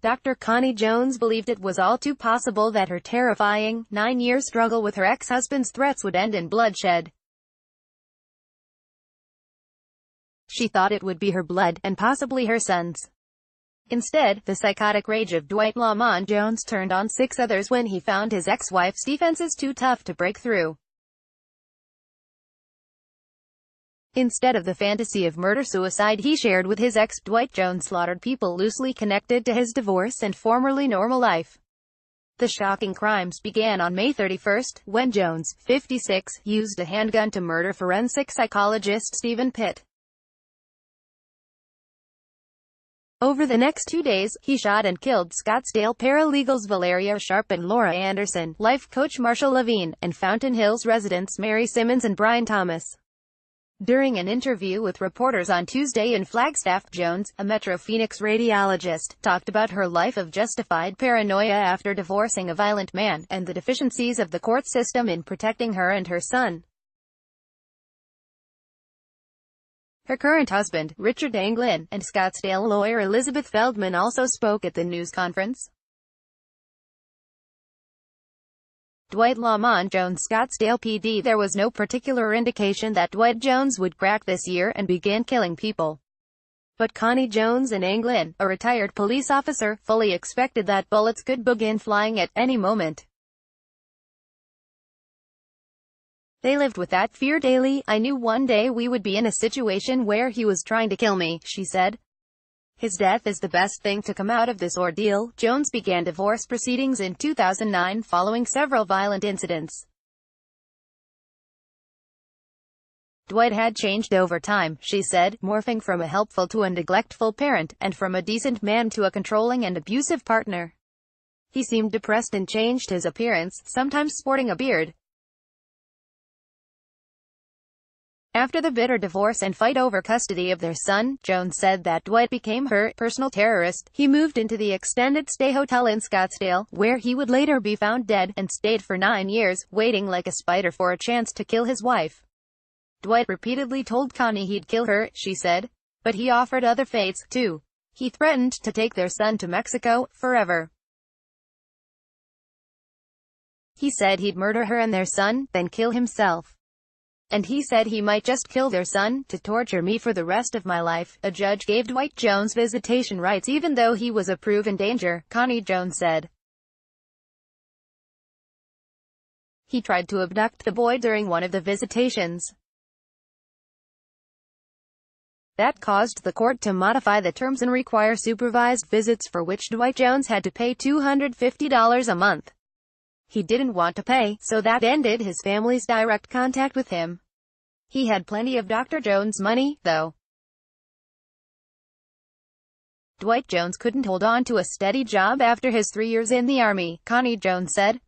Dr. Connie Jones believed it was all too possible that her terrifying, 9-year struggle with her ex-husband's threats would end in bloodshed. She thought it would be her blood, and possibly her son's. Instead, the psychotic rage of Dwight Lamont Jones turned on 6 others when he found his ex-wife's defenses too tough to break through. Instead of the fantasy of murder-suicide he shared with his ex, Dwight Jones slaughtered people loosely connected to his divorce and formerly normal life. The shocking crimes began on May 31, when Jones, 56, used a handgun to murder forensic psychologist Stephen Pitt. Over the next 2 days, he shot and killed Scottsdale paralegals Valeria Sharp and Laura Anderson, life coach Marshall Levine, and Fountain Hills residents Mary Simmons and Brian Thomas. During an interview with reporters on Tuesday in Flagstaff, Jones, a Metro Phoenix radiologist, talked about her life of justified paranoia after divorcing a violent man, and the deficiencies of the court system in protecting her and her son. Her current husband, Richard Anglin, and Scottsdale lawyer Elizabeth Feldman also spoke at the news conference. Dwight Lamont Jones, Scottsdale PD. There was no particular indication that Dwight Jones would crack this year and begin killing people. But Connie Jones and Anglin, a retired police officer, fully expected that bullets could begin flying at any moment. They lived with that fear daily. I knew one day we would be in a situation where he was trying to kill me, she said. His death is the best thing to come out of this ordeal. Jones began divorce proceedings in 2009 following several violent incidents. Dwight had changed over time, she said, morphing from a helpful to a neglectful parent, and from a decent man to a controlling and abusive partner. He seemed depressed and changed his appearance, sometimes sporting a beard. After the bitter divorce and fight over custody of their son, Jones said that Dwight became her personal terrorist. He moved into the extended stay hotel in Scottsdale, where he would later be found dead, and stayed for 9 years, waiting like a spider for a chance to kill his wife. Dwight repeatedly told Connie he'd kill her, she said. But he offered other fates, too. He threatened to take their son to Mexico, forever. He said he'd murder her and their son, then kill himself. And he said he might just kill their son, to torture me for the rest of my life. A judge gave Dwight Jones visitation rights even though he was a proven danger, Connie Jones said. He tried to abduct the boy during one of the visitations. That caused the court to modify the terms and require supervised visits for which Dwight Jones had to pay $250 a month. He didn't want to pay, so that ended his family's direct contact with him. He had plenty of Dr. Jones money, though. Dwight Jones couldn't hold on to a steady job after his 3 years in the Army, Connie Jones said.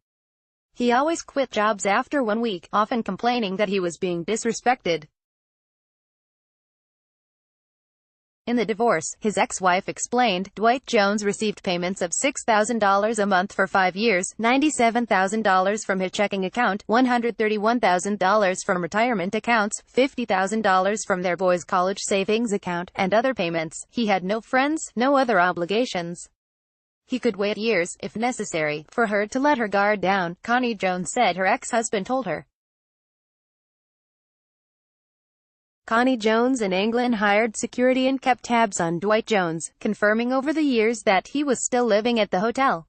He always quit jobs after 1 week, often complaining that he was being disrespected. In the divorce, his ex-wife explained, Dwight Jones received payments of $6,000 a month for 5 years, $97,000 from his checking account, $131,000 from retirement accounts, $50,000 from their boys' college savings account, and other payments. He had no friends, no other obligations. He could wait years, if necessary, for her to let her guard down, Connie Jones said her ex-husband told her. Connie Jones and Anglin hired security and kept tabs on Dwight Jones, confirming over the years that he was still living at the hotel.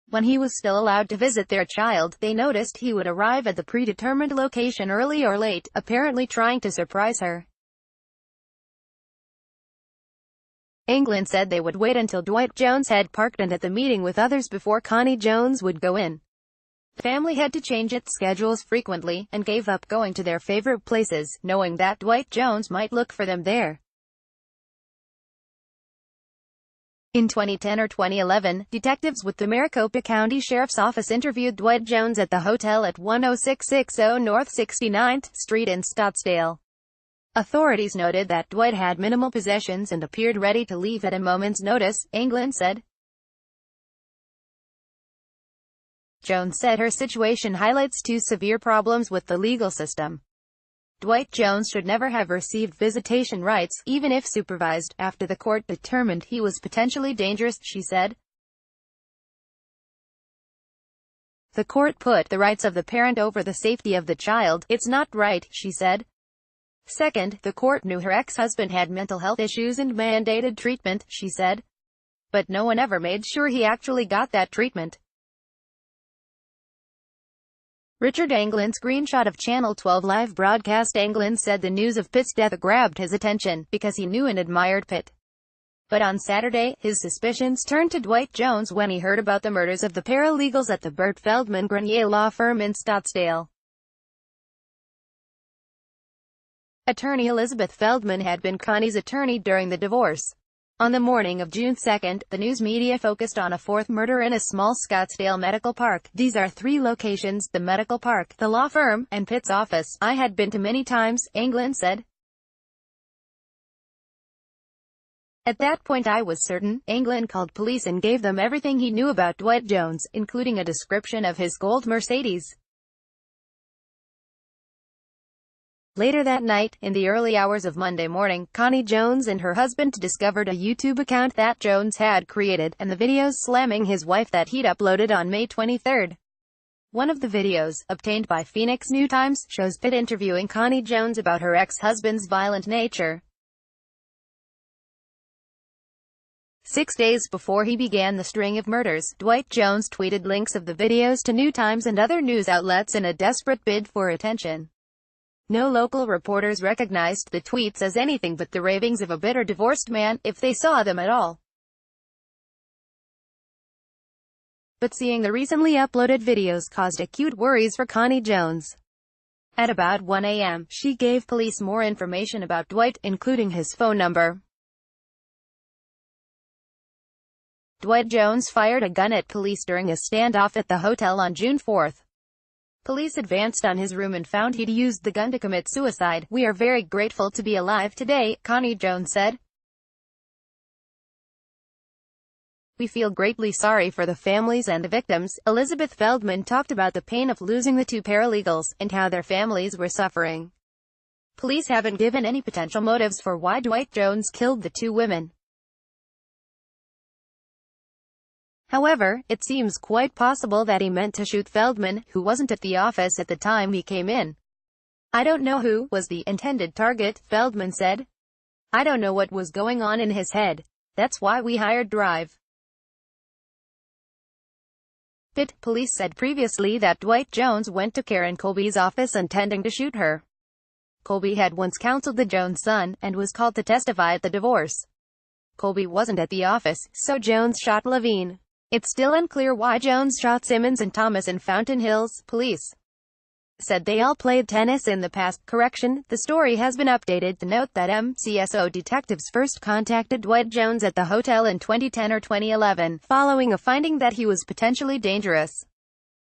When he was still allowed to visit their child, they noticed he would arrive at the predetermined location early or late, apparently trying to surprise her. Anglin said they would wait until Dwight Jones had parked and at the meeting with others before Connie Jones would go in. The family had to change its schedules frequently, and gave up going to their favorite places, knowing that Dwight Jones might look for them there. In 2010 or 2011, detectives with the Maricopa County Sheriff's Office interviewed Dwight Jones at the hotel at 10660 North 69th Street in Scottsdale. Authorities noted that Dwight had minimal possessions and appeared ready to leave at a moment's notice, Anglin said. Jones said her situation highlights 2 severe problems with the legal system. Dwight Jones should never have received visitation rights, even if supervised, after the court determined he was potentially dangerous, she said. The court put the rights of the parent over the safety of the child. It's not right, she said. Second, the court knew her ex-husband had mental health issues and mandated treatment, she said. But no one ever made sure he actually got that treatment. Richard Anglin screenshot of Channel 12 live broadcast. Anglin said the news of Pitt's death grabbed his attention, because he knew and admired Pitt. But on Saturday, his suspicions turned to Dwight Jones when he heard about the murders of the paralegals at the Burt Feldman Grenier law firm in Scottsdale. Attorney Elizabeth Feldman had been Connie's attorney during the divorce. On the morning of June 2, the news media focused on a fourth murder in a small Scottsdale medical park. These are three locations: the medical park, the law firm, and Pitt's office. I had been to many times, Anglin said. At that point I was certain. Anglin called police and gave them everything he knew about Dwight Jones, including a description of his gold Mercedes. Later that night, in the early hours of Monday morning, Connie Jones and her husband discovered a YouTube account that Jones had created, and the videos slamming his wife that he'd uploaded on May 23. One of the videos, obtained by Phoenix New Times, shows Pitt interviewing Connie Jones about her ex-husband's violent nature. 6 days before he began the string of murders, Dwight Jones tweeted links of the videos to New Times and other news outlets in a desperate bid for attention. No local reporters recognized the tweets as anything but the ravings of a bitter divorced man, if they saw them at all. But seeing the recently uploaded videos caused acute worries for Connie Jones. At about 1 a.m., she gave police more information about Dwight, including his phone number. Dwight Jones fired a gun at police during a standoff at the hotel on June 4. Police advanced on his room and found he'd used the gun to commit suicide. We are very grateful to be alive today, Connie Jones said. We feel greatly sorry for the families and the victims. Elizabeth Feldman talked about the pain of losing the two paralegals, and how their families were suffering. Police haven't given any potential motives for why Dwight Jones killed the two women. However, it seems quite possible that he meant to shoot Feldman, who wasn't at the office at the time he came in. I don't know who was the intended target, Feldman said. I don't know what was going on in his head. That's why we hired Drive. Pitt police said previously that Dwight Jones went to Karen Colby's office intending to shoot her. Colby had once counseled the Jones son, and was called to testify at the divorce. Colby wasn't at the office, so Jones shot Levine. It's still unclear why Jones shot Simmons and Thomas in Fountain Hills. Police said they all played tennis in the past. Correction, the story has been updated to note that MCSO detectives first contacted Dwight Jones at the hotel in 2010 or 2011, following a finding that he was potentially dangerous.